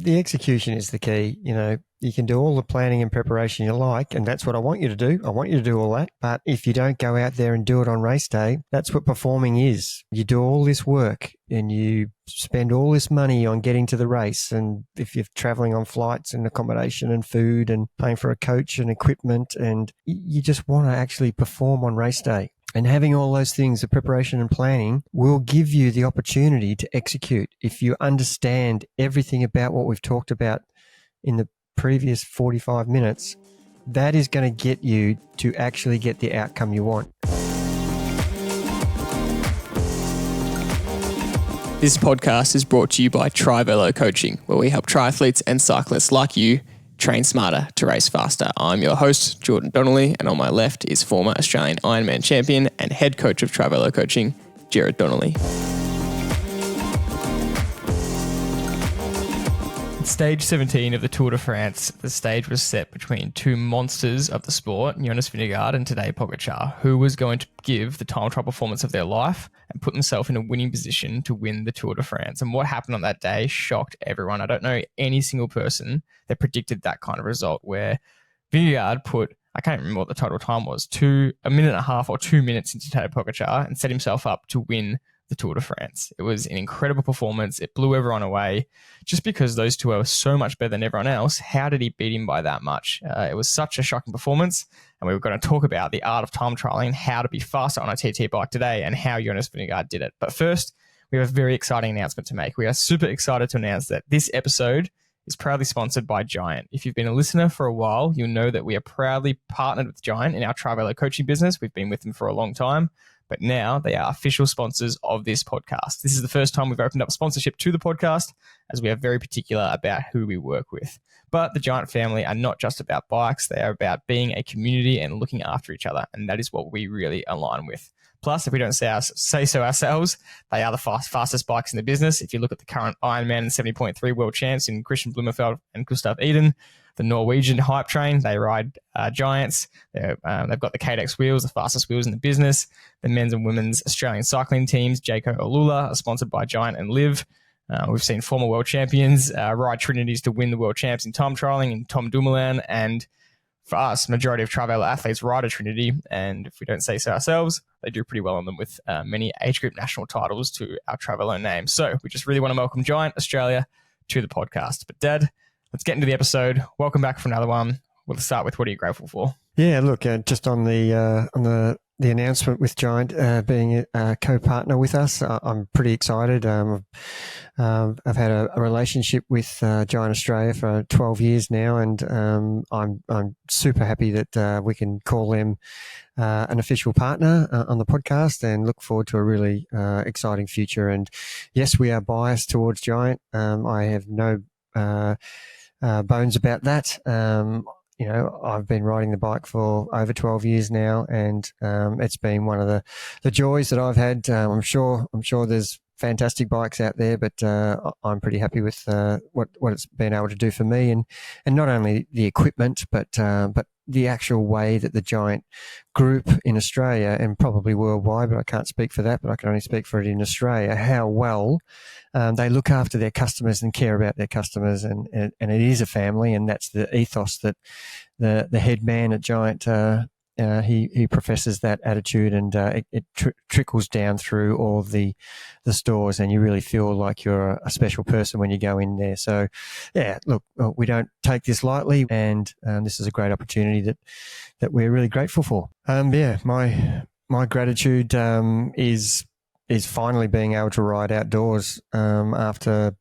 the execution is the key. You know, you can do all the planning and preparation you like, and that's what I want you to do. I want you to do all that. But if you don't go out there and do it on race day, that's what performing is. You do all this work and you spend all this money on getting to the race. And if you're traveling on flights and accommodation and food and paying for a coach and equipment, and you just want to actually perform on race day. And having all those things, the preparation and planning, will give you the opportunity to execute. If you understand everything about what we've talked about in the previous 45 minutes, that is going to get you to actually get the outcome you want. This podcast is brought to you by TriVelo Coaching, where we help triathletes and cyclists like you train smarter to race faster. I'm your host, Jordan Donnelly, and on my left is former Australian Ironman Champion and head coach of TriVelo Coaching, Gerard Donnelly. At stage 17 of the Tour de France, the stage was set between two monsters of the sport, Jonas Vingegaard and Tadej Pogacar, who was going to give the time trial performance of their life and put themselves in a winning position to win the Tour de France. And what happened on that day shocked everyone. I don't know any single person that predicted that kind of result, where Vingegaard put, I can't remember what the total time was, a minute and a half or 2 minutes into Tadej Pogacar and set himself up to win the Tour de France. It was an incredible performance. It blew everyone away. Just because those two are so much better than everyone else, how did he beat him by that much? It was such a shocking performance, and we were going to talk about the art of time trialing and how to be faster on a TT bike today and how Jonas Vingegaard did it. But first, we have a very exciting announcement to make. We are super excited to announce that this episode is proudly sponsored by Giant. If you've been a listener for a while, you'll know that we are proudly partnered with Giant in our TriVelo coaching business. We've been with them for a long time, but now they are official sponsors of this podcast. This is the first time we've opened up sponsorship to the podcast, as we are very particular about who we work with. But the Giant family are not just about bikes. They are about being a community and looking after each other, and that is what we really align with. Plus, if we don't say so ourselves, they are the fastest bikes in the business. If you look at the current Ironman and 70.3 world champs in Christian Blumenfeld and Gustav Eden, the Norwegian hype train, they ride Giants. They've got the KDX wheels, the fastest wheels in the business. The men's and women's Australian cycling teams, Jayco Alula, are sponsored by Giant and Live. We've seen former world champions ride Trinities to win the world champs in time trialing, and Tom Dumoulin. And for us, majority of TriVelo athletes ride a Trinity, and if we don't say so ourselves, they do pretty well on them, with many age group national titles to our TriVelo name. So we just really want to welcome Giant Australia to the podcast. But Dad, let's get into the episode. Welcome back for another one. We'll start with, what are you grateful for? Yeah, look, just on the announcement with Giant being a co-partner with us, I'm pretty excited. I've had a relationship with Giant Australia for 12 years now, and I'm super happy that we can call them an official partner on the podcast, and look forward to a really exciting future. And yes, we are biased towards Giant. I have no bones about that. You know, I've been riding the bike for over 12 years now, and it's been one of the joys that I've had. I'm sure there's fantastic bikes out there, but I'm pretty happy with what it's been able to do for me, and not only the equipment, but the actual way that the Giant group in Australia, and probably worldwide, but I can't speak for that, but I can only speak for it in Australia, how well they look after their customers and care about their customers, and it is a family, and that's the ethos that the head man at Giant he professes that attitude, and it trickles down through all the stores, and you really feel like you're a special person when you go in there. So, yeah, look, we don't take this lightly, and this is a great opportunity that we're really grateful for. Yeah, my gratitude is finally being able to ride outdoors after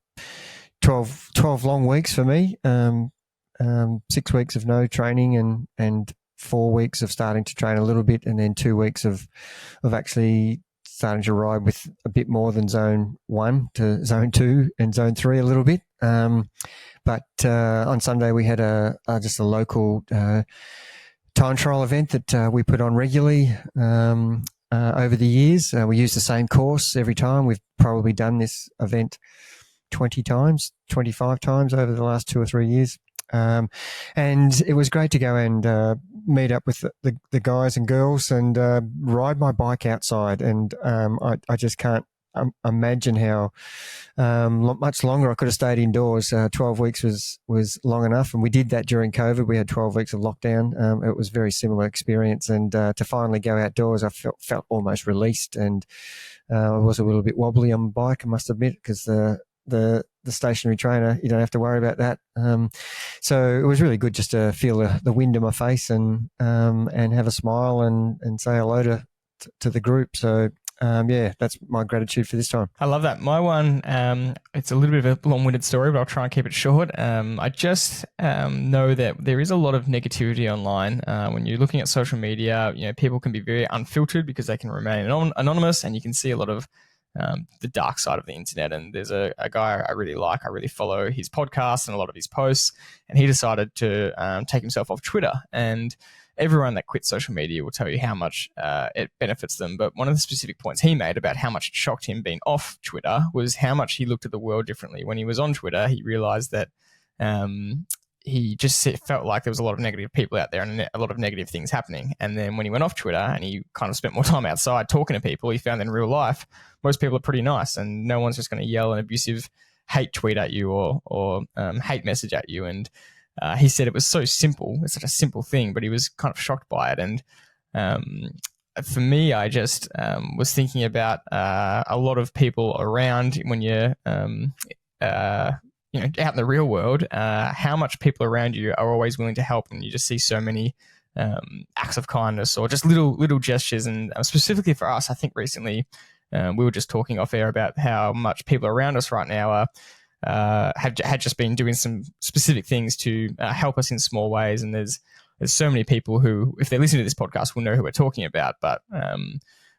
12 long weeks for me. 6 weeks of no training and 4 weeks of starting to train a little bit, and then 2 weeks of actually starting to ride with a bit more than zone 1 to zone 2 and zone 3 a little bit. But on Sunday we had just a local time trial event that we put on regularly over the years. We use the same course every time. We've probably done this event 20 times, 25 times over the last 2 or 3 years. And it was great to go and meet up with the guys and girls and ride my bike outside. And I just can't imagine how much longer I could have stayed indoors. 12 weeks was long enough, and we did that during COVID. We had 12 weeks of lockdown. It was a very similar experience, and to finally go outdoors, I felt almost released, and I was a little bit wobbly on the bike, I must admit, because the stationary trainer, you don't have to worry about that. So it was really good just to feel the wind in my face and have a smile and say hello to the group. So that's my gratitude for this time. I love that. My one, it's a little bit of a long-winded story, but I'll try and keep it short. I just know that there is a lot of negativity online. When you're looking at social media, people can be very unfiltered because they can remain anonymous, and you can see a lot of the dark side of the internet. And there's a guy I really like. I really follow his podcast and a lot of his posts, and he decided to take himself off Twitter. And everyone that quits social media will tell you how much it benefits them. But one of the specific points he made about how much it shocked him being off Twitter was how much he looked at the world differently. When he was on Twitter, he realized that he just felt like there was a lot of negative people out there and a lot of negative things happening. And then when he went off Twitter and he kind of spent more time outside talking to people, he found that in real life, most people are pretty nice, and no one's just going to yell an abusive hate tweet at you or hate message at you. And he said it was so simple. It's such a simple thing, but he was kind of shocked by it. And for me, I just was thinking about a lot of people around when you're out in the real world, how much people around you are always willing to help, and you just see so many acts of kindness or just little gestures. And specifically for us, I think recently we were just talking off air about how much people around us right now are had just been doing some specific things to help us in small ways. And there's so many people who, if they listen to this podcast, will know who we're talking about. But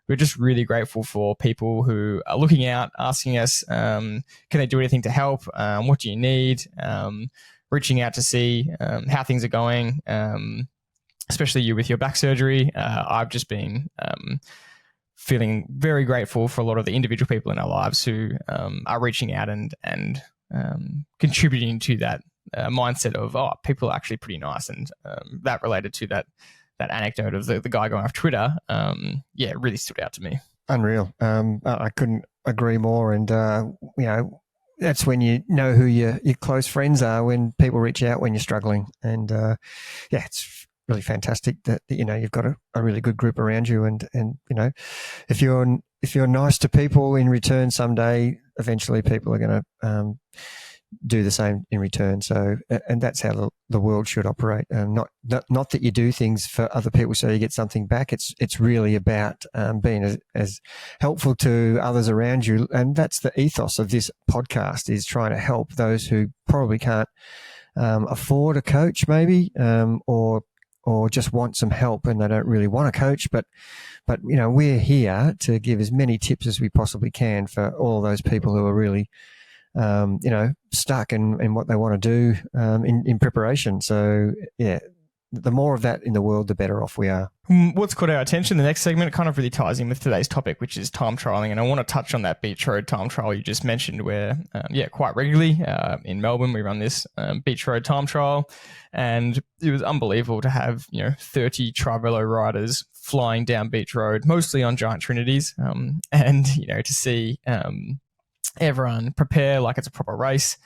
we're just really grateful for people who are looking out, asking us, can they do anything to help? What do you need? Reaching out to see how things are going, especially you with your back surgery. I've just been feeling very grateful for a lot of the individual people in our lives who are reaching out and contributing to that mindset of, people are actually pretty nice. And that related to that anecdote of the guy going off Twitter, it really stood out to me. Unreal. I couldn't agree more. And, that's when you know who your close friends are, when people reach out when you're struggling. And, it's really fantastic that you've got a really good group around you. And if you're nice to people in return someday, eventually people are going to do the same in return. So, and that's how the world should operate. Not that you do things for other people so you get something back. It's really about being as helpful to others around you. And that's the ethos of this podcast, is trying to help those who probably can't afford a coach maybe, or just want some help and they don't really want a coach. But we're here to give as many tips as we possibly can for all those people who are really stuck in what they want to do in preparation. So, the more of that in the world, the better off we are. What's caught our attention, the next segment, it kind of really ties in with today's topic, which is time trialing. And I want to touch on that beach road time trial you just mentioned, where, quite regularly in Melbourne, we run this beach road time trial. And it was unbelievable to have, 30 TriVelo riders flying down beach road, mostly on giant Trinities. And to see everyone prepare like it's a proper race,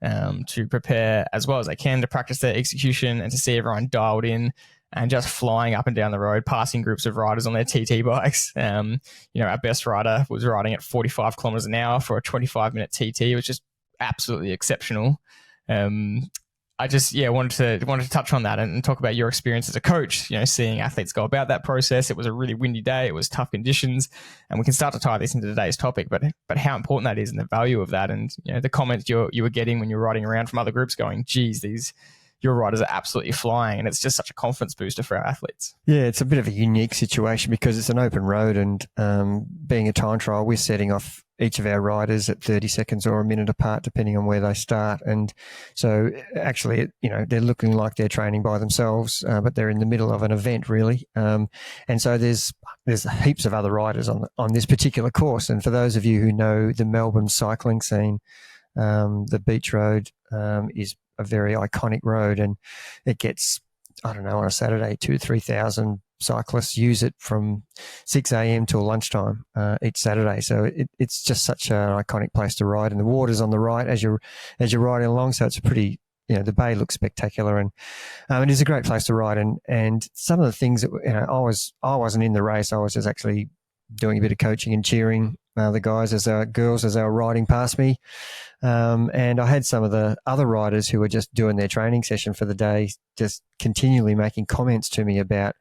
to prepare as well as they can to practice their execution, and to see everyone dialed in and just flying up and down the road, passing groups of riders on their TT bikes. Our best rider was riding at 45 kilometers an hour for a 25-minute TT. It was just absolutely exceptional. I just wanted to touch on that and talk about your experience as a coach, seeing athletes go about that process. It was a really windy day. It was tough conditions, and we can start to tie this into today's topic, but how important that is and the value of that. And, the comments you were getting when you were riding around from other groups going, geez, your riders are absolutely flying. And it's just such a confidence booster for our athletes. Yeah, it's a bit of a unique situation because it's an open road, and being a time trial, we're setting off each of our riders at 30 seconds or a minute apart, depending on where they start. And so actually, they're looking like they're training by themselves, but they're in the middle of an event really. And so there's heaps of other riders on this particular course. And for those of you who know the Melbourne cycling scene, the beach road is a very iconic road, and it gets I don't know, on a Saturday, 2,000 to 3,000 cyclists use it from 6 a.m. till lunchtime each Saturday. So it's just such an iconic place to ride, and the water's on the right as you're riding along. So it's a pretty, the bay looks spectacular, and it is a great place to ride. And some of the things that I wasn't in the race. I was just actually doing a bit of coaching and cheering the guys girls as they were riding past me. And I had some of the other riders who were just doing their training session for the day, just continually making comments to me about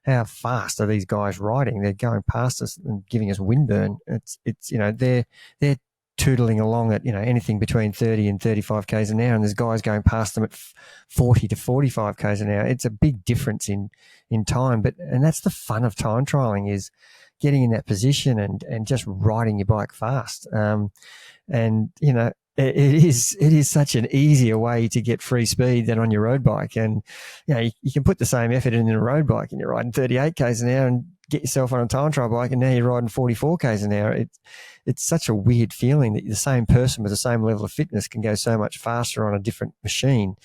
how fast are these guys riding. They're going past us and giving us windburn. It's they're tootling along at, anything between 30 and 35 k's an hour, and there's guys going past them at 40 to 45 k's an hour. It's a big difference in time, and that's the fun of time trialing, is getting in that position and just riding your bike fast. It is such an easier way to get free speed than on your road bike. And, you can put the same effort in a road bike and you're riding 38 k's an hour and get yourself on a time trial bike, and now you're riding 44 k's an hour. It's such a weird feeling that the same person with the same level of fitness can go so much faster on a different machine.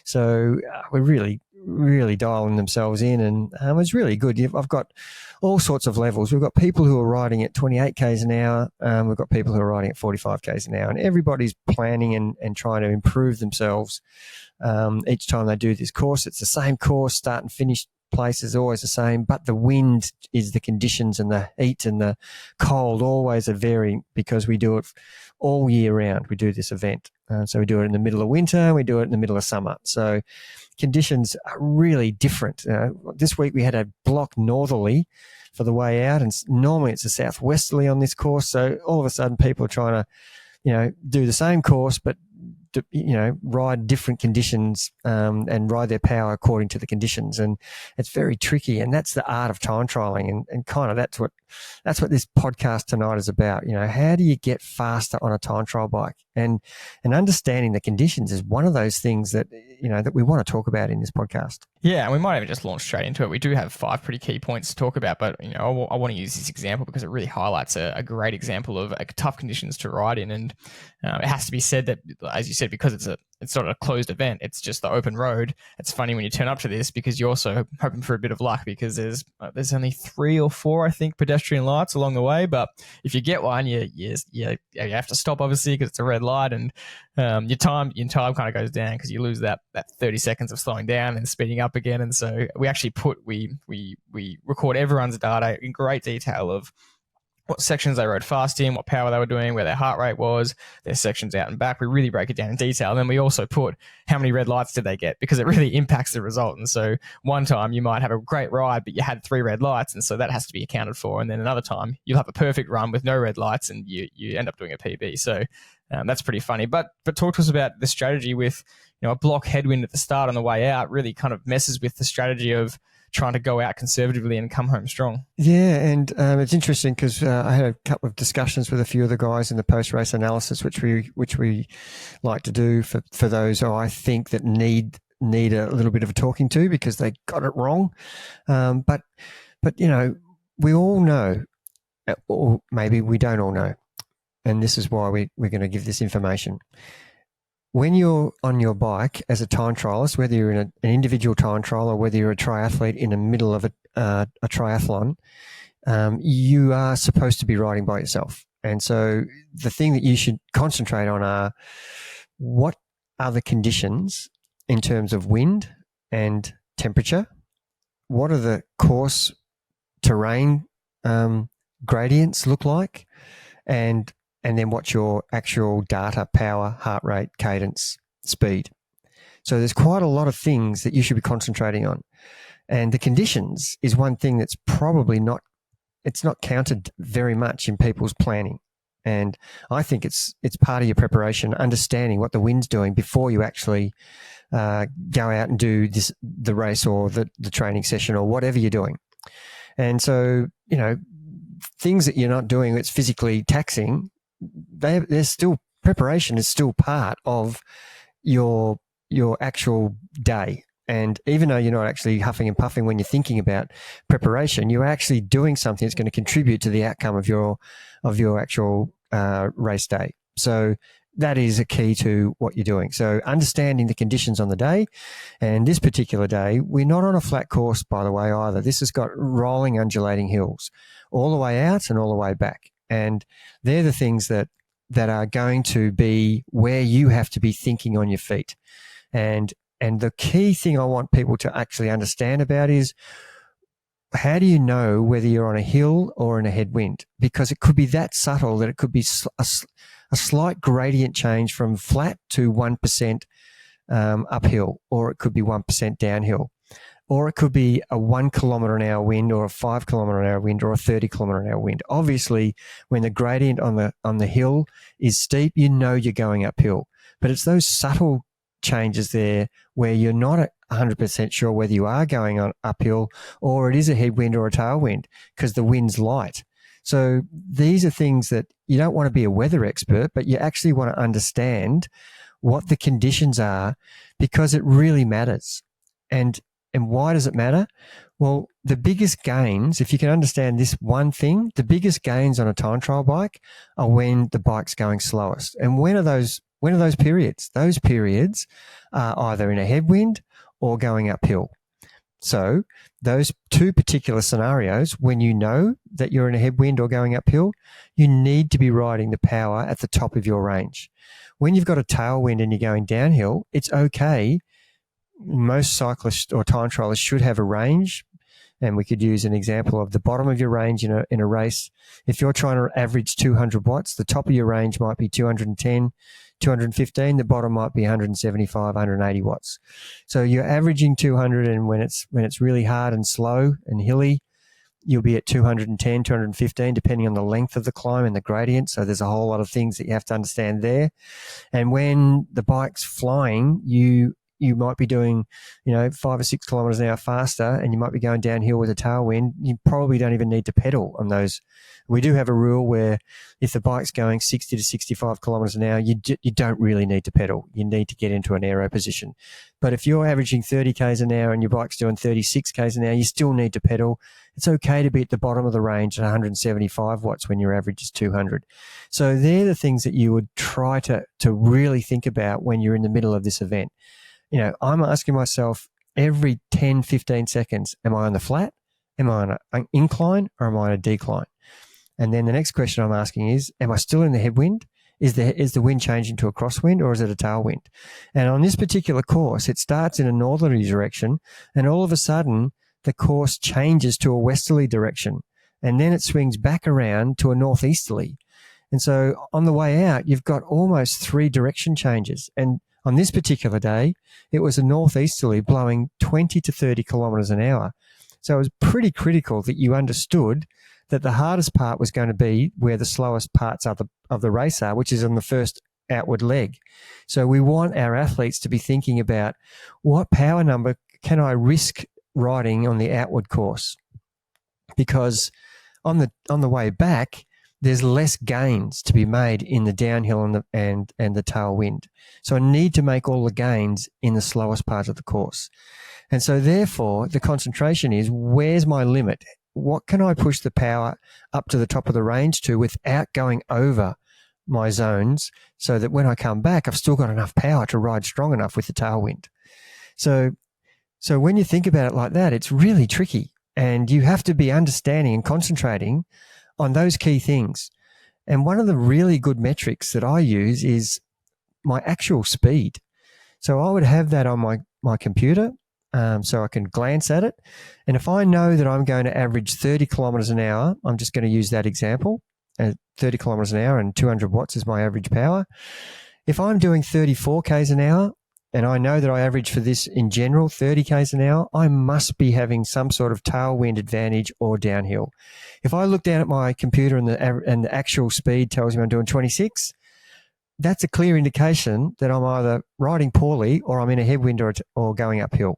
So we're really, really dialing themselves in, and it's really good. I've got all sorts of levels. We've got people who are riding at 28 k's an hour. We've got people who are riding at 45 k's an hour, and everybody's planning and trying to improve themselves each time they do this course. It's the same course, start and finish place is always the same, but the wind is the conditions, and the heat and the cold always are varying, because we do it all year round. We do this event. So we do it in the middle of winter, and we do it in the middle of summer. So conditions are really different. This week we had a block northerly for the way out, and normally it's a southwesterly on this course. So all of a sudden people are trying to, do the same course, but ride different conditions and ride their power according to the conditions, and it's very tricky. And that's the art of time trialing, and kind of that's what this podcast tonight is about. How do you get faster on a time trial bike, and understanding the conditions is one of those things that that we want to talk about in this podcast. Yeah, and we might even just launch straight into it. We do have 5 pretty key points to talk about, but I want to use this example because it really highlights a great example of tough conditions to ride in. And it has to be said that, as you said, because it's not a closed event, it's just the open road. It's funny when you turn up to this, because you're also hoping for a bit of luck, because there's only 3 or 4, I think, pedestrian lights along the way. But if you get one, you have to stop, obviously, because it's a red light, and your time kind of goes down, because you lose that 30 seconds of slowing down and speeding up again. And so we actually we record everyone's data in great detail of what sections they rode fast in, what power they were doing, where their heart rate was, their sections out and back. We really break it down in detail. And then we also put how many red lights did they get, because it really impacts the result. And so one time you might have a great ride, but you had 3 red lights, and so that has to be accounted for. And then another time you'll have a perfect run with no red lights, and you end up doing a PB. So that's pretty funny. But talk to us about the strategy with a block headwind at the start on the way out. Really kind of messes with the strategy of trying to go out conservatively and come home strong. Yeah, and it's interesting because I had a couple of discussions with a few of the guys in the post-race analysis, which we like to do for those who I think that need a little bit of a talking to because they got it wrong. But we all know, or maybe we don't all know, and this is why we're going to give this information. When you're on your bike as a time trialist, whether you're in an individual time trial or whether you're a triathlete in the middle of a triathlon, you are supposed to be riding by yourself. And so the thing that you should concentrate on are what are the conditions in terms of wind and temperature? What are the course terrain gradients look like? And then what's your actual data, power, heart rate, cadence, speed. So there's quite a lot of things that you should be concentrating on. And the conditions is one thing that's probably not counted very much in people's planning. And I think it's part of your preparation, understanding what the wind's doing before you actually go out and do the race or the training session or whatever you're doing. And so, things that you're not doing that's physically taxing, there's still preparation is still part of your actual day. And even though you're not actually huffing and puffing when you're thinking about preparation, you're actually doing something that's going to contribute to the outcome of your actual race day. So that is a key to what you're doing. So understanding the conditions on the day, and this particular day, we're not on a flat course, by the way, either. This has got rolling, undulating hills all the way out and all the way back. And they're the things that are going to be where you have to be thinking on your feet. And the key thing I want people to actually understand about is, how do you know whether you're on a hill or in a headwind? Because it could be that subtle that it could be a slight gradient change from flat to 1% uphill, or it could be 1% downhill, or it could be a 1 kilometre an hour wind, or a 5 kilometre an hour wind, or a 30 kilometre an hour wind. Obviously, when the gradient on the hill is steep, you know you're going uphill. But it's those subtle changes there where you're not 100% sure whether you are going on uphill or it is a headwind or a tailwind because the wind's light. So these are things that you don't want to be a weather expert, but you actually want to understand what the conditions are, because it really matters. And why does it matter? Well, the biggest gains, if you can understand this one thing, the biggest gains on a time trial bike are when the bike's going slowest. And when are those periods? Those periods are either in a headwind or going uphill. So those two particular scenarios, when you know that you're in a headwind or going uphill, you need to be riding the power at the top of your range. When you've got a tailwind and you're going downhill, it's okay. Most cyclists or time trialists should have a range. And we could use an example of the bottom of your range in a race. If you're trying to average 200 watts, the top of your range might be 210, 215. The bottom might be 175, 180 watts. So you're averaging 200, and when it's really hard and slow and hilly, you'll be at 210, 215, depending on the length of the climb and the gradient. So there's a whole lot of things that you have to understand there. And when the bike's flying, you might be doing, 5 or 6 kilometers an hour faster, and you might be going downhill with a tailwind. You probably don't even need to pedal on those. We do have a rule where if the bike's going 60 to 65 kilometers an hour, you don't really need to pedal. You need to get into an aero position. But if you're averaging 30 k's an hour and your bike's doing 36 k's an hour, you still need to pedal. It's okay to be at the bottom of the range at 175 watts when your average is 200. So they're the things that you would try to really think about when you're in the middle of this event. I'm asking myself every 10, 15 seconds, am I on the flat? Am I on an incline, or am I on a decline? And then the next question I'm asking is, am I still in the headwind? Is the wind changing to a crosswind, or is it a tailwind? And on this particular course, it starts in a northerly direction, and all of a sudden the course changes to a westerly direction, and then it swings back around to a northeasterly. And so on the way out, you've got almost 3 direction changes. And on this particular day, it was a northeasterly blowing 20 to 30 kilometers an hour. So it was pretty critical that you understood that the hardest part was going to be where the slowest parts of the race are, which is on the first outward leg. So we want our athletes to be thinking about, what power number can I risk riding on the outward course? Because on the way back, there's less gains to be made in the downhill and the tailwind. So I need to make all the gains in the slowest part of the course. And so therefore, the concentration is, where's my limit? What can I push the power up to the top of the range to without going over my zones, so that when I come back, I've still got enough power to ride strong enough with the tailwind? So when you think about it like that, it's really tricky, and you have to be understanding and concentrating on those key things. And one of the really good metrics that I use is my actual speed. So I would have that on my computer, so I can glance at it. And if I know that I'm going to average 30 kilometers an hour, I'm just going to use that example. 30 kilometers an hour and 200 watts is my average power. If I'm doing 34 k's an hour, and I know that I average for this in general 30 k's an hour, I must be having some sort of tailwind advantage or downhill. If I look down at my computer and the actual speed tells me I'm doing 26, that's a clear indication that I'm either riding poorly or I'm in a headwind or going uphill.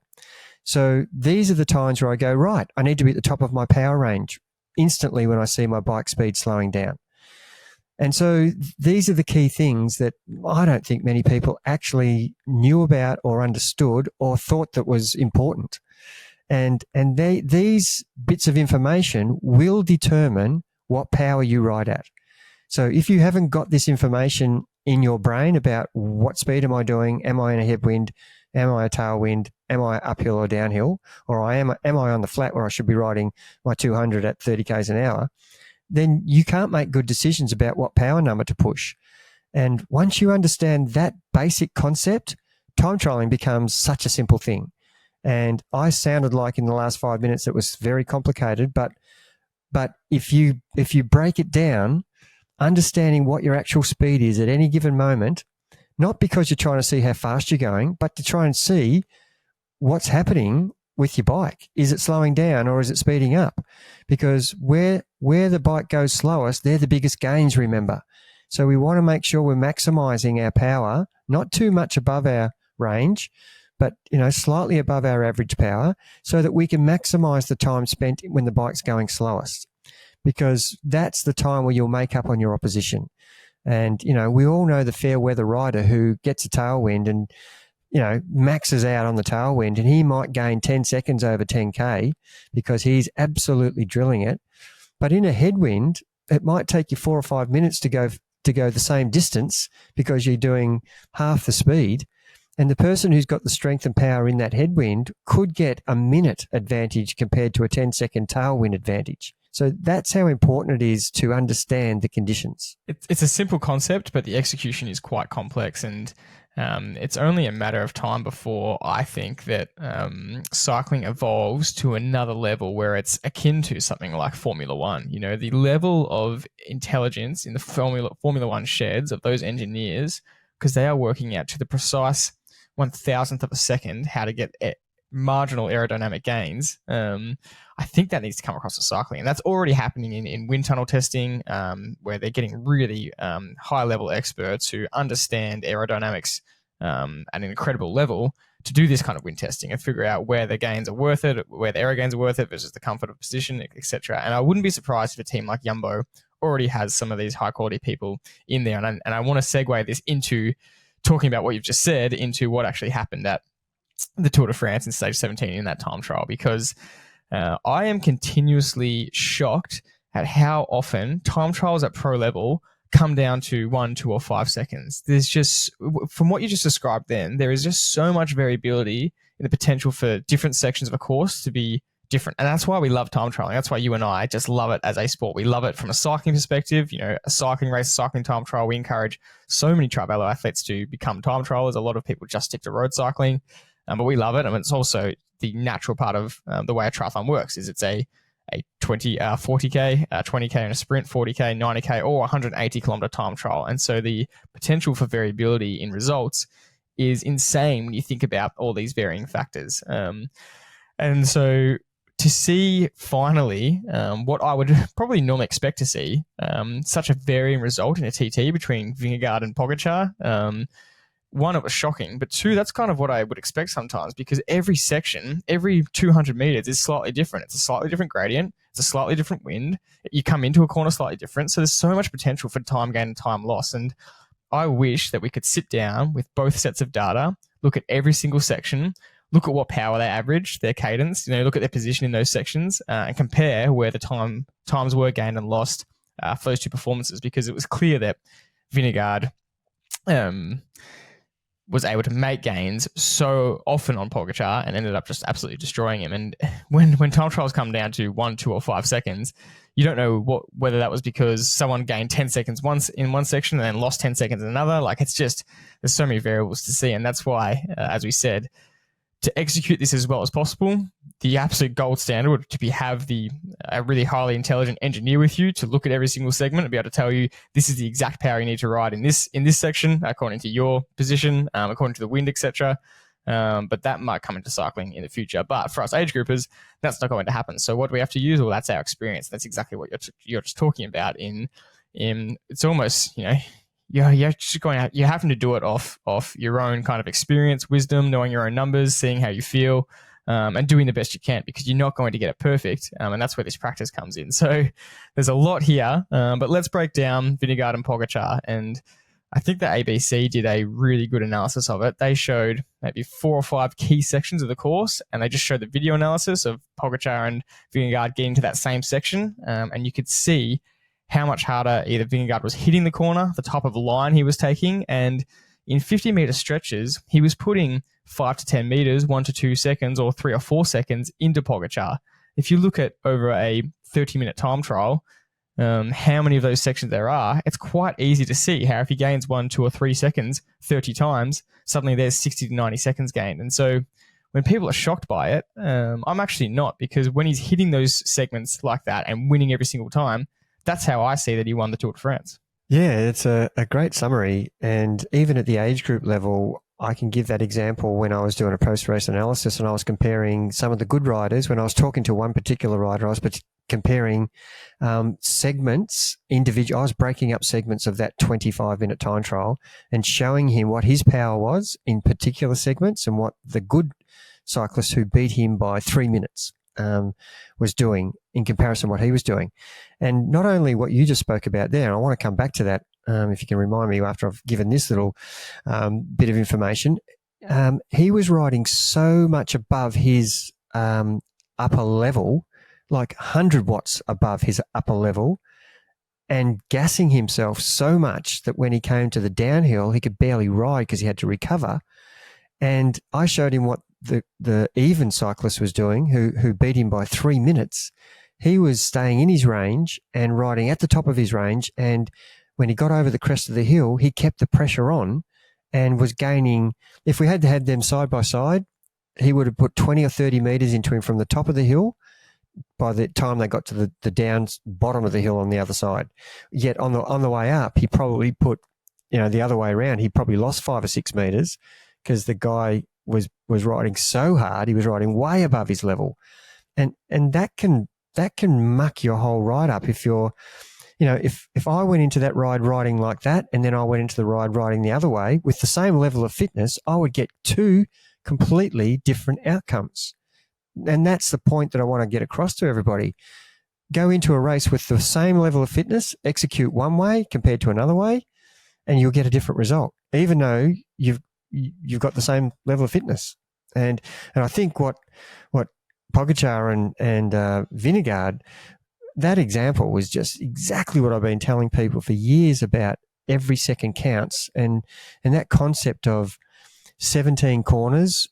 So these are the times where I go, right, I need to be at the top of my power range instantly when I see my bike speed slowing down. And so these are the key things that I don't think many people actually knew about or understood or thought that was important. And these bits of information will determine what power you ride at. So if you haven't got this information in your brain about what speed am I doing? Am I in a headwind? Am I a tailwind? Am I uphill or downhill? Or am I on the flat where I should be riding my 200 at 30 k's an hour? Then you can't make good decisions about what power number to push. And once you understand that basic concept, time trialing becomes such a simple thing. And I sounded like in the last 5 minutes it was very complicated, but if you break it down, understanding what your actual speed is at any given moment, not because you're trying to see how fast you're going, but to try and see what's happening with your bike. Is it slowing down or is it speeding up? Because where the bike goes slowest, they're the biggest gains, remember. So we want to make sure we're maximizing our power, not too much above our range, but slightly above our average power, so that we can maximize the time spent when the bike's going slowest, because that's the time where you'll make up on your opposition. And we all know the fair weather rider who gets a tailwind and maxes out on the tailwind, and he might gain 10 seconds over 10k because he's absolutely drilling it. But in a headwind, it might take you 4 or 5 minutes to go the same distance because you're doing half the speed. And the person who's got the strength and power in that headwind could get a minute advantage compared to a 10-second tailwind advantage. So that's how important it is to understand the conditions. It's a simple concept, but the execution is quite complex, and it's only a matter of time before I think that cycling evolves to another level where it's akin to something like Formula One. The level of intelligence in the Formula One sheds of those engineers, because they are working out to the precise 1,000th of a second how to get marginal aerodynamic gains. I think that needs to come across to cycling, and that's already happening in wind tunnel testing, where they're getting really high-level experts who understand aerodynamics at an incredible level to do this kind of wind testing and figure out where the gains are worth it, where the aero gains are worth it versus the comfort of position, etc. And I wouldn't be surprised if a team like Jumbo already has some of these high-quality people in there. And I want to segue this into talking about what you've just said into what actually happened at the Tour de France in stage 17 in that time trial, because I am continuously shocked at how often time trials at pro level come down to 1, 2, or 5 seconds. There's just, from what you just described then, there is just so much variability in the potential for different sections of a course to be different. And that's why we love time trialing. That's why you and I just love it as a sport. We love it from a cycling perspective, a cycling race, cycling time trial. We encourage so many TriVelo athletes to become time trialers. A lot of people just stick to road cycling. But we love it. I mean, it's also the natural part of the way a triathlon works. Is it's a 40k, 20k in a sprint, 40k, 90k, or 180 kilometer time trial. And so the potential for variability in results is insane when you think about all these varying factors. And so to see finally what I would probably normally expect to see, such a varying result in a TT between Vingegaard and Pogacar. One, it was shocking, but two, that's kind of what I would expect sometimes, because every section, every 200 meters is slightly different. It's a slightly different gradient. It's a slightly different wind. You come into a corner slightly different. So there's so much potential for time gain and time loss. And I wish that we could sit down with both sets of data, look at every single section, look at what power they averaged, their cadence, look at their position in those sections, and compare where the times were gained and lost for those two performances, because it was clear that Vingegaard was able to make gains so often on Pogacar and ended up just absolutely destroying him. And when time trials come down to 1, 2, or 5 seconds, you don't know whether that was because someone gained 10 seconds once in one section and then lost 10 seconds in another. Like, it's just, there's so many variables to see. And that's why, as we said, to execute this as well as possible, the absolute gold standard would to be have a really highly intelligent engineer with you to look at every single segment and be able to tell you this is the exact power you need to ride in this section according to your position, according to the wind, etc. But that might come into cycling in the future. But for us age groupers, that's not going to happen. So what do we have to use? Well, that's our experience. That's exactly what you're just talking about. In it's almost you're just going out, you're having to do it off your own kind of experience, wisdom, knowing your own numbers, seeing how you feel, and doing the best you can, because you're not going to get it perfect. And that's where this practice comes in. So there's a lot here, but let's break down Vingegaard and Pogacar. And I think the ABC did a really good analysis of it. They showed maybe 4 or 5 key sections of the course, and they just showed the video analysis of Pogacar and Vingegaard getting to that same section. And you could see how much harder either Vingegaard was hitting the corner, the top of the line he was taking, and in 50-meter stretches, he was putting 5 to 10 meters, 1 to 2 seconds, or 3 or 4 seconds into Pogacar. If you look at over a 30-minute time trial, how many of those sections there are, it's quite easy to see how if he gains 1, 2, or 3 seconds 30 times, suddenly there's 60 to 90 seconds gained. And so when people are shocked by it, I'm actually not, because when he's hitting those segments like that and winning every single time, that's how I see that he won the Tour de France. Yeah, it's a great summary. And even at the age group level, I can give that example when I was doing a post-race analysis and I was comparing some of the good riders. When I was talking to one particular rider, I was comparing segments, individual. I was breaking up segments of that 25-minute time trial and showing him what his power was in particular segments and what the good cyclist who beat him by 3 minutes was doing in comparison to what he was doing. And not only what you just spoke about there, and I want to come back to that if you can remind me after I've given this little bit of information, he was riding so much above his upper level, like 100 watts above his upper level, and gassing himself so much that when he came to the downhill, he could barely ride because he had to recover. And I showed him what the even cyclist was doing, who beat him by 3 minutes. He was staying in his range and riding at the top of his range. And when he got over the crest of the hill, he kept the pressure on and was gaining. If we had to have them side by side, he would have put 20 or 30 meters into him from the top of the hill by the time they got to the down bottom of the hill on the other side. Yet on the way up, he probably put, the other way around, he probably lost 5 or 6 meters because the guy was riding so hard, he was riding way above his level. And that can muck your whole ride up if you're, if I went into that ride riding like that and then I went into the ride riding the other way with the same level of fitness, I would get 2 completely different outcomes. And that's the point that I want to get across to everybody. Go into a race with the same level of fitness, execute one way compared to another way, and you'll get a different result, even though you've got the same level of fitness. And I think what Pogacar and Vingegaard, that example was just exactly what I've been telling people for years about every second counts. And that concept of 17 corners,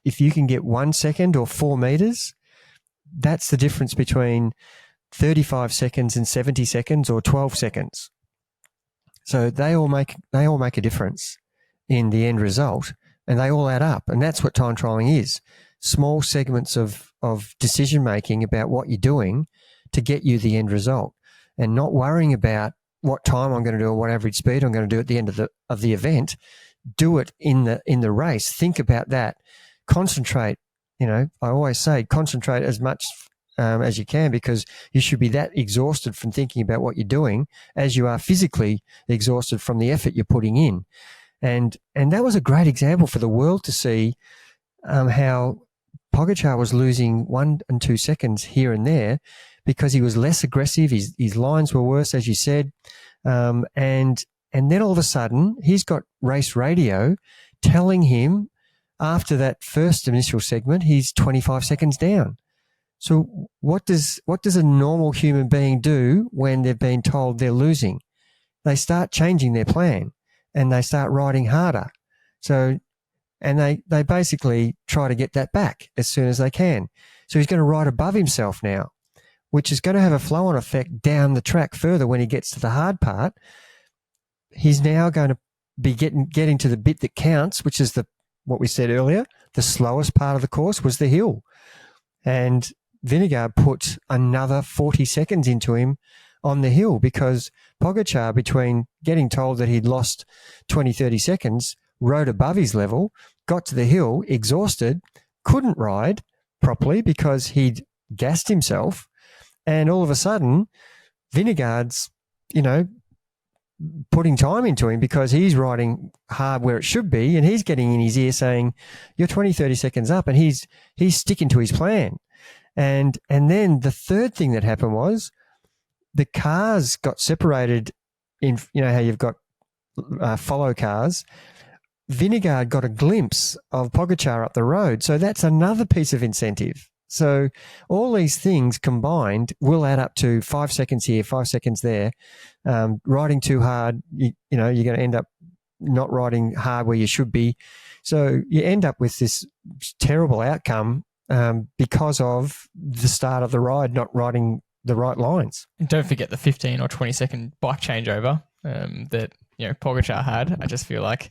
if you can get 1 second or 4 meters, that's the difference between 35 seconds and 70 seconds or 12 seconds. So they all make a difference in the end result, and they all add up. And that's what time trialing is. Small segments of decision making about what you're doing to get you the end result, and not worrying about what time I'm going to do or what average speed I'm going to do at the end of the event. Do it in the race. Think about that. Concentrate. I always say concentrate as much as you can, because you should be that exhausted from thinking about what you're doing as you are physically exhausted from the effort you're putting in. And that was a great example for the world to see how Pogacar was losing 1 and 2 seconds here and there because he was less aggressive. His lines were worse, as you said. And then all of a sudden, he's got race radio telling him after that first initial segment, he's 25 seconds down. So what does a normal human being do when they've been told they're losing? They start changing their plan and they start riding harder. So, and they basically try to get that back as soon as they can. So he's going to ride above himself now, which is going to have a flow-on effect down the track further when he gets to the hard part. He's now going to be getting to the bit that counts, which is what we said earlier, the slowest part of the course was the hill. And Vingegaard put another 40 seconds into him on the hill because Pogacar, between getting told that he'd lost 20, 30 seconds, rode above his level, got to the hill, exhausted, couldn't ride properly because he'd gassed himself. And all of a sudden, Vingegaard's, putting time into him because he's riding hard where it should be, and he's getting in his ear saying, you're 20, 30 seconds up, and he's sticking to his plan. And then the third thing that happened was the cars got separated in, how you've got follow cars. Vingegaard got a glimpse of Pogacar up the road. So that's another piece of incentive. So all these things combined will add up to 5 seconds here, 5 seconds there. Riding too hard, you're going to end up not riding hard where you should be. So you end up with this terrible outcome because of the start of the ride not riding the right lines. And don't forget the 15 or 20 second bike changeover that Pogacar had. I just feel like,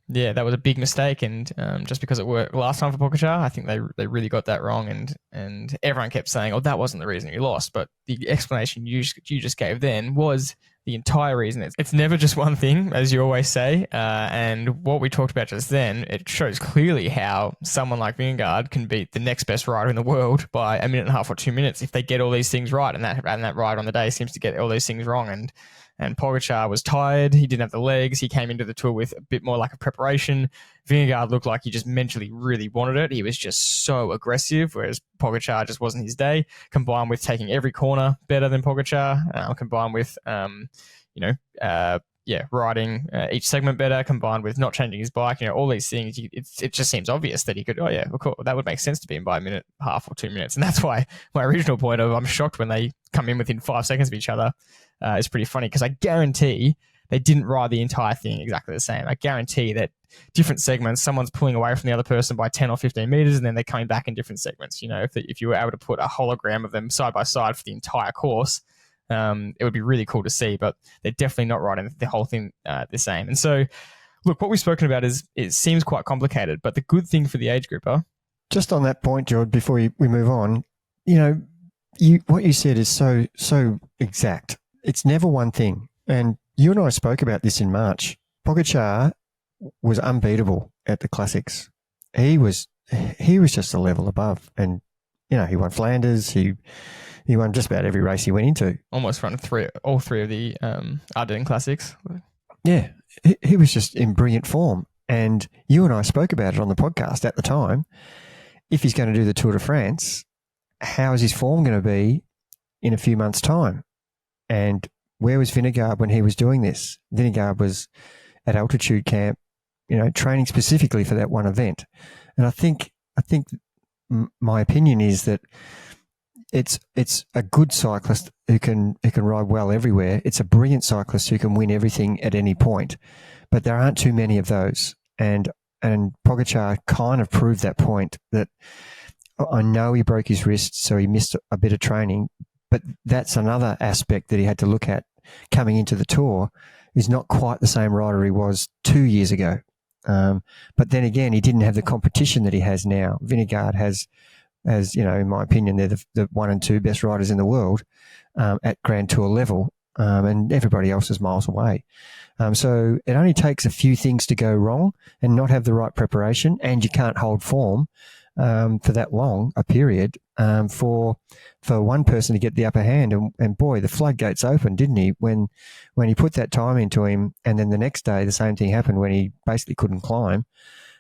yeah, that was a big mistake, and just because it worked last time for Pogacar, I think they really got that wrong, and everyone kept saying, "Oh, that wasn't the reason you lost." But the explanation you just gave then was the entire reason. It's never just one thing, as you always say, and what we talked about just then, it shows clearly how someone like Vingegaard can beat the next best rider in the world by a minute and a half or 2 minutes if they get all these things right, and that rider on the day seems to get all these things wrong, and Pogacar was tired. He didn't have the legs. He came into the tour with a bit more like a preparation. Vingegaard looked like he just mentally really wanted it. He was just so aggressive, whereas Pogacar just wasn't his day, combined with taking every corner better than Pogacar, combined with, riding each segment better, combined with not changing his bike, all these things. It just seems obvious that he could, of course, that would make sense to be in by a minute, half or 2 minutes. And that's why my original point of I'm shocked when they come in within 5 seconds of each other is pretty funny, because I guarantee they didn't ride the entire thing exactly the same. I guarantee that different segments, someone's pulling away from the other person by 10 or 15 meters, and then they're coming back in different segments. If you were able to put a hologram of them side by side for the entire course, it would be really cool to see, but they're definitely not riding the whole thing the same. And so, look, what we've spoken about it seems quite complicated, but the good thing for the age grouper. Just on that point, George, before we move on, what you said is so exact. It's never one thing. And you and I spoke about this in March. Pogacar was unbeatable at the classics. He was just a level above. And, he won Flanders. He won just about every race he went into. Almost won all three of the Ardennes classics. Yeah. He was just in brilliant form. And you and I spoke about it on the podcast at the time. If he's going to do the Tour de France, how is his form going to be in a few months' time? And where was Vingegaard when he was doing this? Vingegaard was at altitude camp, training specifically for that one event. And I think my opinion is that it's a good cyclist who can ride well everywhere. It's a brilliant cyclist who can win everything at any point, but there aren't too many of those. And Pogacar kind of proved that point, that I know he broke his wrist, so he missed a bit of training, but that's another aspect that he had to look at coming into the Tour. He's not quite the same rider he was 2 years ago. But then again, he didn't have the competition that he has now. Vingegaard has, in my opinion, they're the 1 and 2 best riders in the world at Grand Tour level, and everybody else is miles away. So it only takes a few things to go wrong and not have the right preparation, and you can't hold form for that long a period for one person to get the upper hand. And boy, the floodgates opened, didn't he? When he put that time into him, and then the next day the same thing happened when he basically couldn't climb.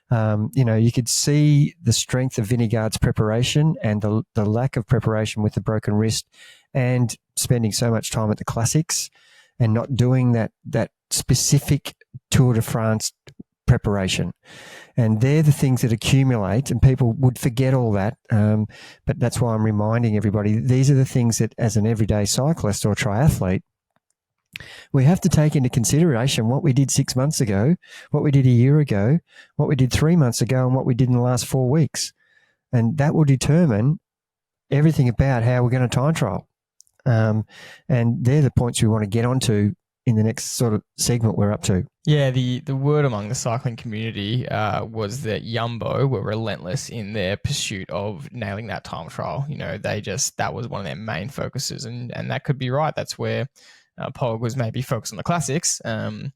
You could see the strength of Vingegaard's preparation and the lack of preparation with the broken wrist, and spending so much time at the classics and not doing that specific Tour de France preparation. And they're the things that accumulate, and people would forget all that. But that's why I'm reminding everybody, these are the things that as an everyday cyclist or triathlete, we have to take into consideration what we did 6 months ago, what we did a year ago, what we did 3 months ago, and what we did in the last 4 weeks. And that will determine everything about how we're going to time trial. And they're the points we want to get onto in the next sort of segment we're up to. Yeah, the word among the cycling community was that Jumbo were relentless in their pursuit of nailing that time trial. That was one of their main focuses, and that could be right. That's where Pog was maybe focused on the classics. And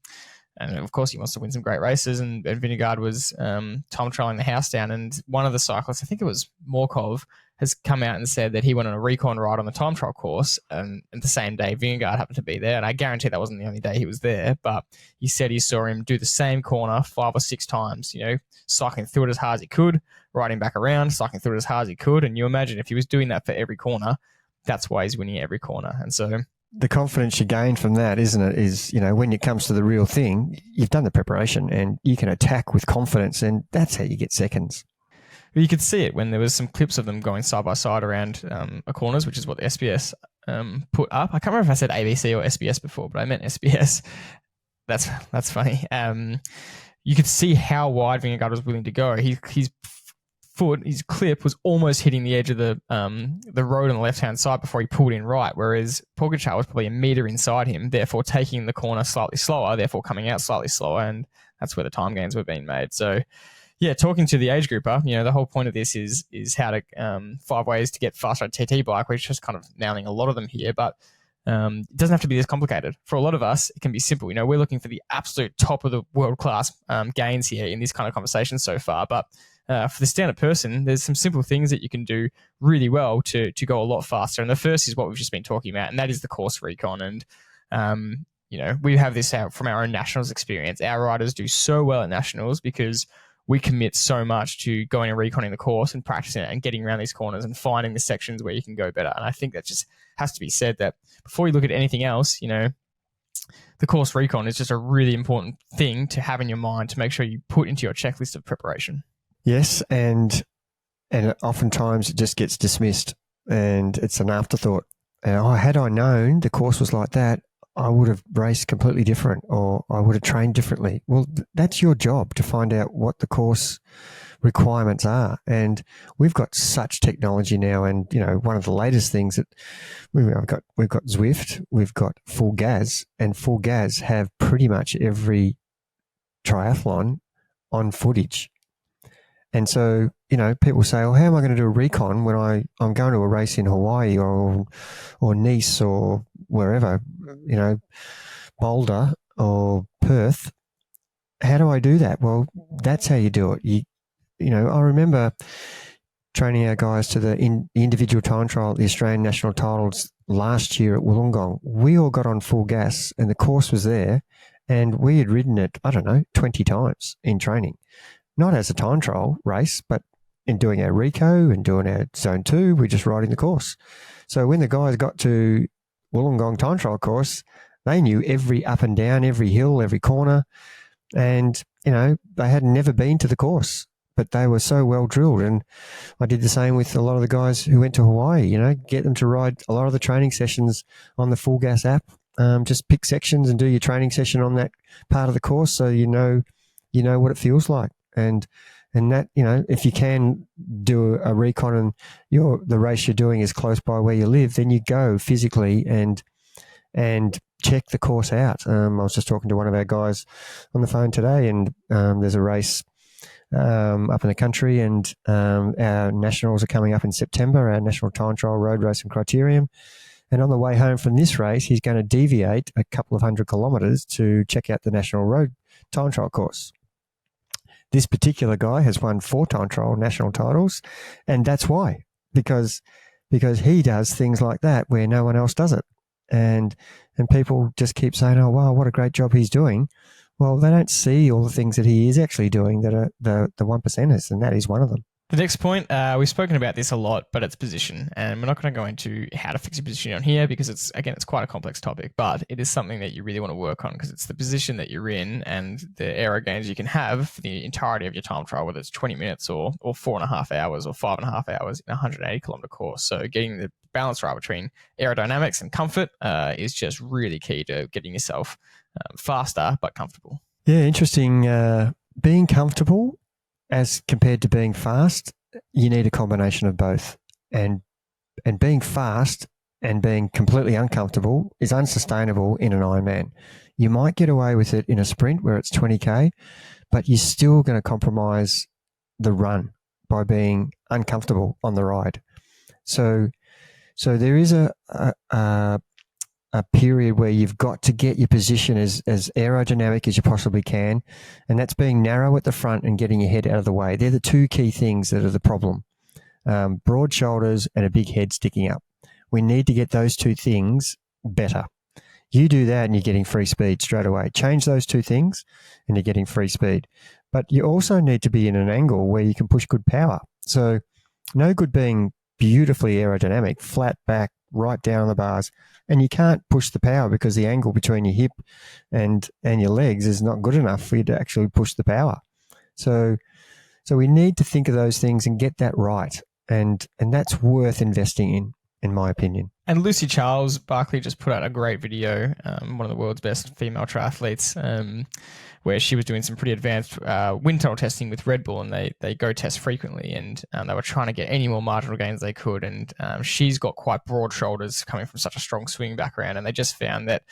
of course, he wants to win some great races, and Vingegaard was time trialing the house down. And one of the cyclists, I think it was Morkov, has come out and said that he went on a recon ride on the time trial course, and the same day Vingegaard happened to be there. And I guarantee that wasn't the only day he was there, but he said he saw him do the same corner 5 or 6 times, cycling through it as hard as he could, riding back around, cycling through it as hard as he could. And you imagine if he was doing that for every corner, that's why he's winning every corner. And so the confidence you gain from that, isn't it, is, when it comes to the real thing, you've done the preparation and you can attack with confidence, and that's how you get seconds. you could see it when there was some clips of them going side by side around a corners, which is what the SBS put up. I can't remember if I said ABC or SBS before, but I meant SBS. That's funny. You could see how wide Vingegaard was willing to go. His clip was almost hitting the edge of the road on the left-hand side before he pulled in right, whereas Pogacar was probably a metre inside him, therefore taking the corner slightly slower, therefore coming out slightly slower, and that's where the time gains were being made. So, yeah, talking to the age grouper, the whole point of this is how to 5 ways to get faster at a TT bike. We're just kind of nailing a lot of them here, but it doesn't have to be this complicated. For a lot of us, it can be simple. We're looking for the absolute top of the world-class gains here in this kind of conversation so far, but for the standard person, there's some simple things that you can do really well to go a lot faster. And the first is what we've just been talking about, and that is the course recon. And, we have this out from our own nationals experience. Our riders do so well at nationals because we commit so much to going and reconning the course and practicing it and getting around these corners and finding the sections where you can go better. And I think that just has to be said that before you look at anything else, the course recon is just a really important thing to have in your mind to make sure you put into your checklist of preparation. Yes, and oftentimes it just gets dismissed and it's an afterthought. Had I known the course was like that, I would have raced completely different, or I would have trained differently. Well, that's your job to find out what the course requirements are. And we've got such technology now. And, one of the latest things that we've got Zwift, we've got Full Gas, and Full Gas have pretty much every triathlon on footage. And so, people say, how am I going to do a recon when I'm going to a race in Hawaii or Nice or wherever, Boulder or Perth? How do I do that? Well, that's how you do it. I remember training our guys to the individual time trial at the Australian national titles last year at Wollongong. We all got on Full Gas and the course was there and we had ridden it, 20 times in training. Not as a time trial race, but in doing our Reco and doing our Zone 2, we're just riding the course. So when the guys got to Wollongong time trial course, they knew every up and down, every hill, every corner. And, they had never been to the course, but they were so well drilled. And I did the same with a lot of the guys who went to Hawaii, get them to ride a lot of the training sessions on the Full Gas app. Just pick sections and do your training session on that part of the course so you know what it feels like. And that, if you can do a recon and the race you're doing is close by where you live, then you go physically and check the course out. I was just talking to one of our guys on the phone today, and there's a race up in the country, and our nationals are coming up in September, our national time trial road race and criterium. And on the way home from this race, he's going to deviate a couple of 100 kilometres to check out the national road time trial course. This particular guy has won 4 time trial national titles, and that's why, because he does things like that where no one else does it, and people just keep saying, "Oh wow, what a great job he's doing." Well, they don't see all the things that he is actually doing that are the 1%ers, and that is one of them. The next point, we've spoken about this a lot, but it's position. And we're not going to go into how to fix your position on here because it's quite a complex topic, but it is something that you really want to work on because it's the position that you're in and the aero gains you can have for the entirety of your time trial, whether it's 20 minutes or 4.5 hours or 5.5 hours in a 180 kilometer course. So getting the balance right between aerodynamics and comfort is just really key to getting yourself faster but comfortable. Yeah, interesting. Being comfortable as compared to being fast, you need a combination of both. And being fast and being completely uncomfortable is unsustainable in an Ironman. You might get away with it in a sprint where it's 20K, but you're still going to compromise the run by being uncomfortable on the ride. So there is a period where you've got to get your position as aerodynamic as you possibly can, and that's being narrow at the front and getting your head out of the way. They're the 2 key things that are the problem. Broad shoulders and a big head sticking up. We need to get those 2 things better. You do that and you're getting free speed straight away. Change those 2 things and you're getting free speed. But you also need to be in an angle where you can push good power. So no good being beautifully aerodynamic, flat back, right down the bars, and you can't push the power because the angle between your hip and your legs is not good enough for you to actually push the power. So So we need to think of those things and get that right. And that's worth investing in my opinion. And Lucy Charles Barkley just put out a great video, one of the world's best female triathletes, where she was doing some pretty advanced wind tunnel testing with Red Bull, and they go test frequently, and they were trying to get any more marginal gains they could. And she's got quite broad shoulders coming from such a strong swing background, and they just found that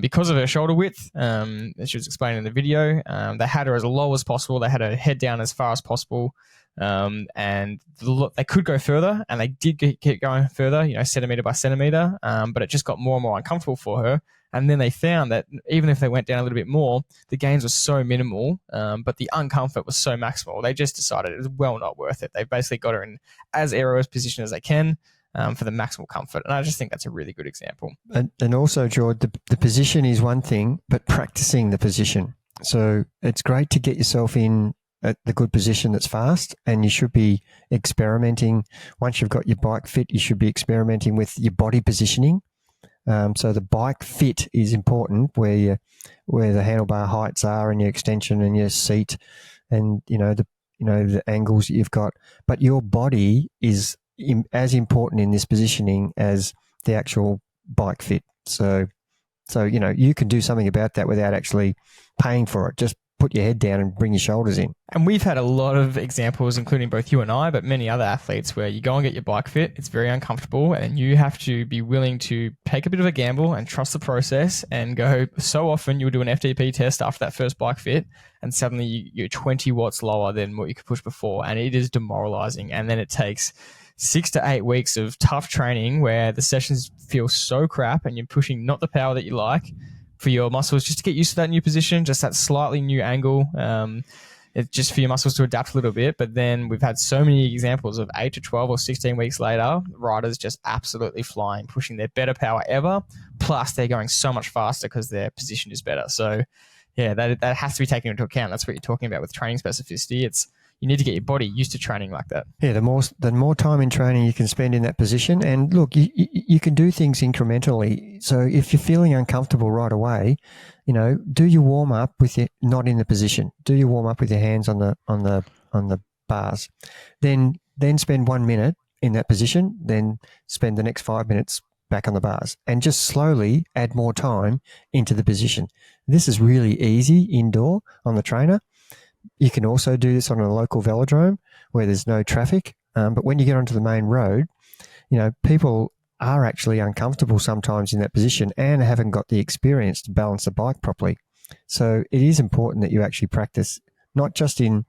because of her shoulder width, as she was explaining in the video, they had her as low as possible. They had her head down as far as possible. And they could go further, and they did keep going further, centimeter by centimeter, but it just got more and more uncomfortable for her. And then they found that even if they went down a little bit more, the gains were so minimal, but the uncomfort was so maximal. They just decided it was well not worth it. They basically got her in as aero position as they can for the maximal comfort. And I just think that's a really good example. And also, George, the position is one thing, but practicing the position. So it's great to get yourself in at the good position that's fast, and you should be experimenting. Once you've got your bike fit, you should be experimenting with your body positioning. So the bike fit is important, where the handlebar heights are, and your extension and your seat, and the angles that you've got. But your body is as important in this positioning as the actual bike fit. So you can do something about that without actually paying for it. Just put your head down and bring your shoulders in. And we've had a lot of examples, including both you and I, but many other athletes, where you go and get your bike fit, it's very uncomfortable, and you have to be willing to take a bit of a gamble and trust the process and go. So often you'll do an FTP test after that first bike fit, and suddenly you're 20 watts lower than what you could push before, and it is demoralizing. And then it takes 6 to 8 weeks of tough training where the sessions feel so crap and you're pushing not the power that you like for your muscles just to get used to that new position, just that slightly new angle. It's just for your muscles to adapt a little bit. But then we've had so many examples of 8 to 12 or 16 weeks later, riders just absolutely flying, pushing their better power ever. Plus they're going so much faster because their position is better. So yeah, that has to be taken into account. That's what you're talking about with training specificity. You need to get your body used to training like that. Yeah, the more time in training you can spend in that position, and look, you can do things incrementally. So if you're feeling uncomfortable right away, do your warm up with it not in the position. Do your warm up with your hands on the bars. Then spend 1 minute in that position. Then spend the next 5 minutes back on the bars, and just slowly add more time into the position. This is really easy indoor on the trainer. You can also do this on a local velodrome where there's no traffic. But when you get onto the main road, people are actually uncomfortable sometimes in that position and haven't got the experience to balance the bike properly. So it is important that you actually practice, not just in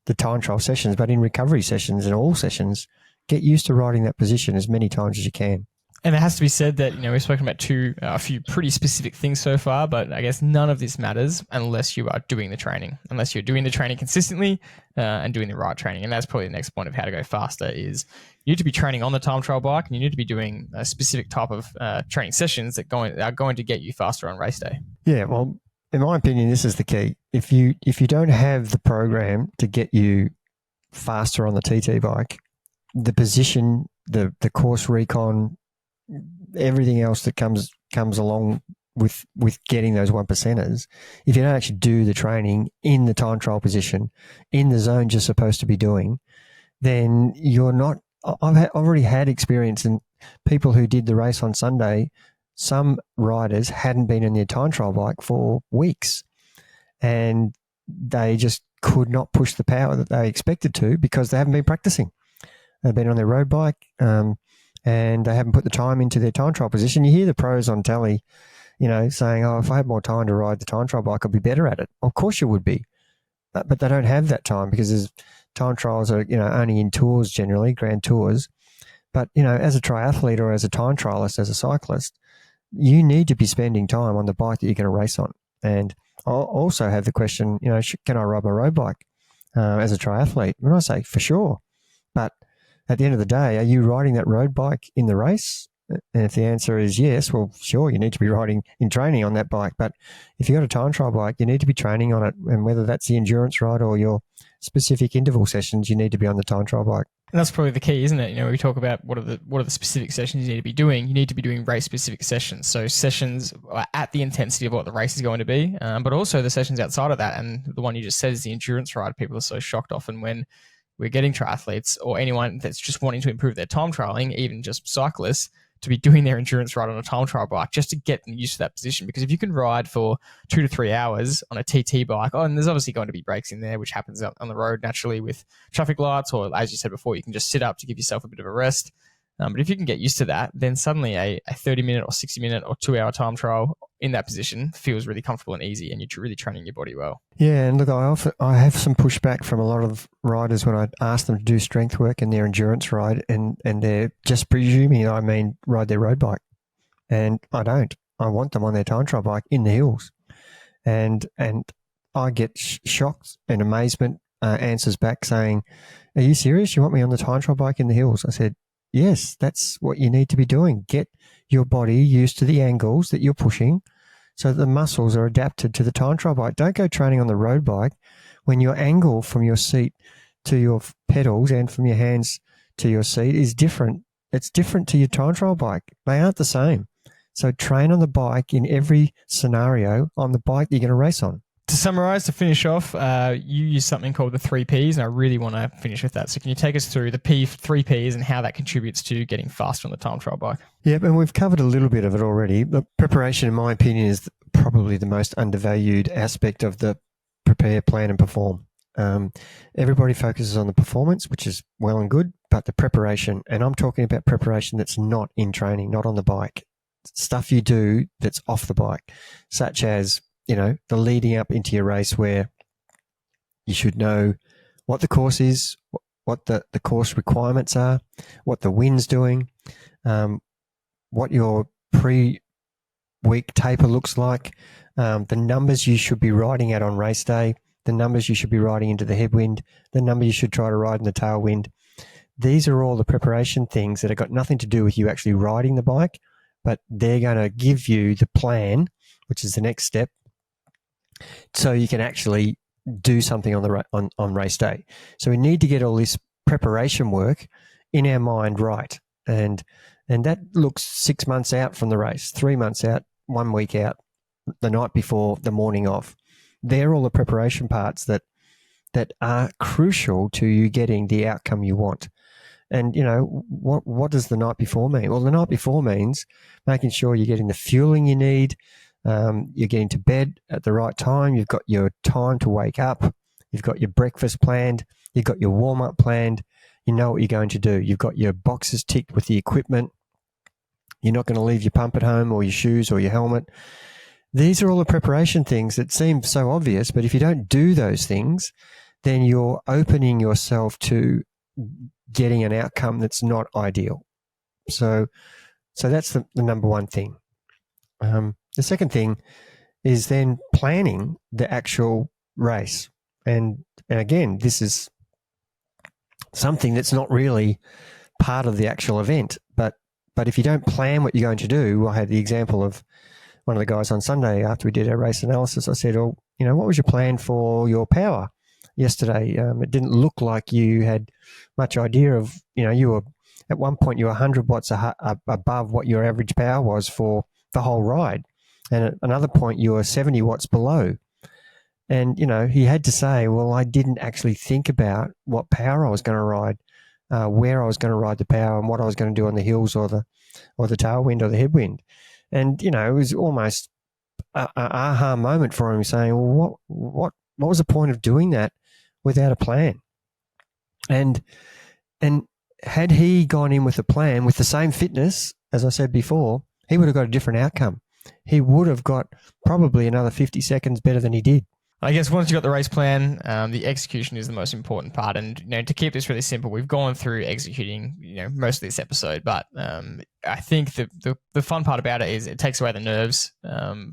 the time trial sessions, but in recovery sessions and all sessions. Get used to riding that position as many times as you can. And it has to be said that, we've spoken about a few pretty specific things so far, but I guess none of this matters unless you are doing the training, unless you're doing the training consistently and doing the right training. And that's probably the next point of how to go faster is you need to be training on the time trial bike, and you need to be doing a specific type of training sessions that are going to get you faster on race day. Yeah, well, in my opinion, this is the key. If you don't have the program to get you faster on the TT bike, the position, the course recon, everything else that comes along with getting those 1%ers, if you don't actually do the training in the time trial position, in the zones you're supposed to be doing, then you're not. I've already had experience in people who did the race on Sunday. Some riders hadn't been in their time trial bike for weeks, and they just could not push the power that they expected to because they haven't been practicing. They've been on their road bike, and they haven't put the time into their time trial position. You hear the pros on telly, saying, "Oh, if I had more time to ride the time trial bike, I'd be better at it." Of course you would be, but they don't have that time because time trials are, only in tours generally, grand tours. But as a triathlete or as a time trialist, as a cyclist, you need to be spending time on the bike that you're going to race on. And I'll also have the question, can I ride my road bike as a triathlete? And I say for sure, but at the end of the day, are you riding that road bike in the race? And if the answer is yes, well, sure, you need to be riding in training on that bike. But if you've got a time trial bike, you need to be training on it. And whether that's the endurance ride or your specific interval sessions, you need to be on the time trial bike. And that's probably the key, isn't it? We talk about what are the specific sessions you need to be doing. You need to be doing race-specific sessions. So sessions at the intensity of what the race is going to be, but also the sessions outside of that. And the one you just said is the endurance ride. People are so shocked often when we're getting triathletes or anyone that's just wanting to improve their time trialing, even just cyclists, to be doing their endurance ride on a time trial bike just to get them used to that position. Because if you can ride for 2 to 3 hours on a TT bike, and there's obviously going to be breaks in there, which happens out on the road naturally with traffic lights, or as you said before, you can just sit up to give yourself a bit of a rest. But if you can get used to that, then suddenly a 30-minute or 60-minute or 2-hour time trial in that position feels really comfortable and easy, and you're really training your body well. Yeah, and look, I have some pushback from a lot of riders when I ask them to do strength work in their endurance ride, and they're just presuming I mean ride their road bike, and I don't. I want them on their time trial bike in the hills, and I get shocked and amazement answers back saying, "Are you serious? You want me on the time trial bike in the hills?" I said, yes, that's what you need to be doing. Get your body used to the angles that you're pushing so that the muscles are adapted to the time trial bike. Don't go training on the road bike when your angle from your seat to your pedals and from your hands to your seat is different. It's different to your time trial bike. They aren't the same. So train on the bike in every scenario on the bike that you're going to race on. To summarize, to finish off, you use something called the 3 Ps, and I really want to finish with that. So can you take us through the 3 Ps and how that contributes to getting faster on the time trial bike? Yep, and we've covered a little bit of it already. But preparation, in my opinion, is probably the most undervalued aspect of the prepare, plan, and perform. Everybody focuses on the performance, which is well and good, but the preparation, and I'm talking about preparation that's not in training, not on the bike, stuff you do that's off the bike, such as the leading up into your race where you should know what the course is, what the course requirements are, what the wind's doing, what your pre-week taper looks like, the numbers you should be riding at on race day, the numbers you should be riding into the headwind, the number you should try to ride in the tailwind. These are all the preparation things that have got nothing to do with you actually riding the bike, but they're going to give you the plan, which is the next step, so you can actually do something on race day. So we need to get all this preparation work in our mind right, and that looks 6 months out from the race, 3 months out, 1 week out, the night before, the morning of. They're all the preparation parts that are crucial to you getting the outcome you want. And what does the night before mean? Well, the night before means making sure you're getting the fueling you need. You're getting to bed at the right time. You've got your time to wake up. You've got your breakfast planned. You've got your warm-up planned. You know what you're going to do. You've got your boxes ticked with the equipment. You're not going to leave your pump at home or your shoes or your helmet. These are all the preparation things that seem so obvious, but if you don't do those things, then you're opening yourself to getting an outcome that's not ideal. So that's the number one thing. The second thing is then planning the actual race. And again, this is something that's not really part of the actual event. But if you don't plan what you're going to do, I had the example of one of the guys on Sunday after we did our race analysis. I said, what was your plan for your power yesterday? It didn't look like you had much idea of, you were at one point you were 100 watts above what your average power was for the whole ride. And at another point you were 70 watts below. And, he had to say, well, I didn't actually think about what power I was going to ride, where I was going to ride the power and what I was going to do on the hills or the tailwind or the headwind. And, it was almost an aha moment for him saying, well, what was the point of doing that without a plan? And had he gone in with a plan with the same fitness, as I said before, he would have got a different outcome. He would have got probably another 50 seconds better than he did. I guess once you've got the race plan, the execution is the most important part. And, to keep this really simple, we've gone through executing, most of this episode. But I think the fun part about it is it takes away the nerves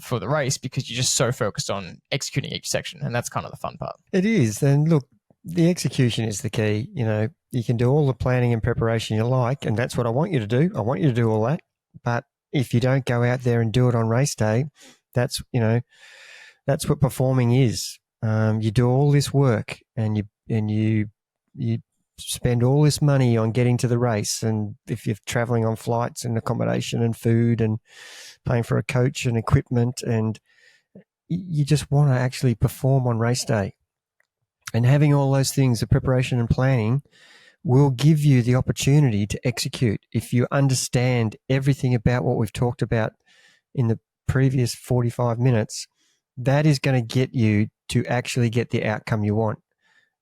for the race because you're just so focused on executing each section. And that's kind of the fun part. It is. And look, the execution is the key. You can do all the planning and preparation you like, and that's what I want you to do. I want you to do all that. But if you don't go out there and do it on race day, that's what performing is. You do all this work and you spend all this money on getting to the race, and if you're traveling on flights and accommodation and food and paying for a coach and equipment, and you just want to actually perform on race day. And having all those things, the preparation and planning, will give you the opportunity to execute. If you understand everything about what we've talked about in the previous 45 minutes, that is going to get you to actually get the outcome you want,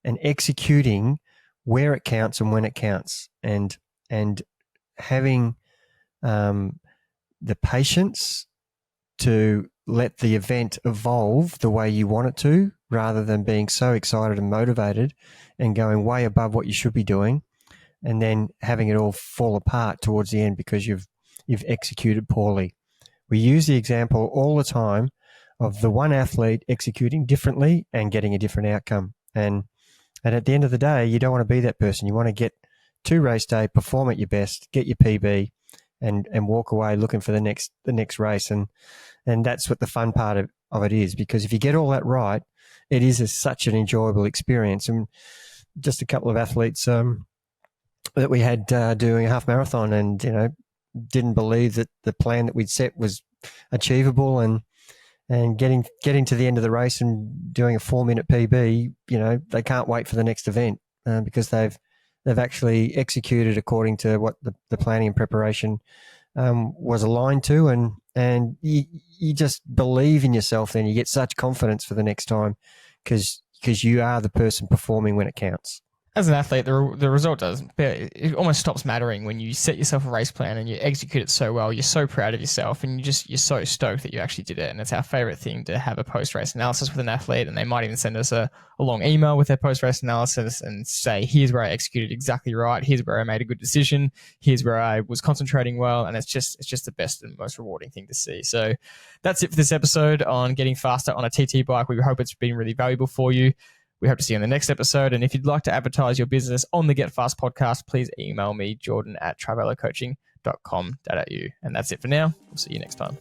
and executing where it counts and when it counts, and having the patience to let the event evolve the way you want it to, rather than being so excited and motivated and going way above what you should be doing, and then having it all fall apart towards the end because you've executed poorly. We use the example all the time of the one athlete executing differently and getting a different outcome. And at the end of the day, you don't want to be that person. You want to get to race day, perform at your best, get your PB, and walk away looking for the next race. And that's what the fun part of it is, because if you get all that right, it is such an enjoyable experience. And just a couple of athletes that we had doing a half marathon, and didn't believe that the plan that we'd set was achievable, and getting to the end of the race and doing a 4-minute PB, they can't wait for the next event because they've actually executed according to what the planning and preparation was aligned to, and you just believe in yourself. Then you get such confidence for the next time because you are the person performing when it counts. As an athlete, the result it almost stops mattering when you set yourself a race plan and you execute it so well. You're so proud of yourself, and you're so stoked that you actually did it. And it's our favorite thing to have a post-race analysis with an athlete, and they might even send us a long email with their post-race analysis and say, here's where I executed exactly right. Here's where I made a good decision. Here's where I was concentrating well. And it's just the best and most rewarding thing to see. So that's it for this episode on getting faster on a TT bike. We hope it's been really valuable for you. We hope to see you on the next episode. And if you'd like to advertise your business on the Get Fast podcast, please email me, Jordan@trivelocoaching.com.au. And that's it for now. We'll see you next time.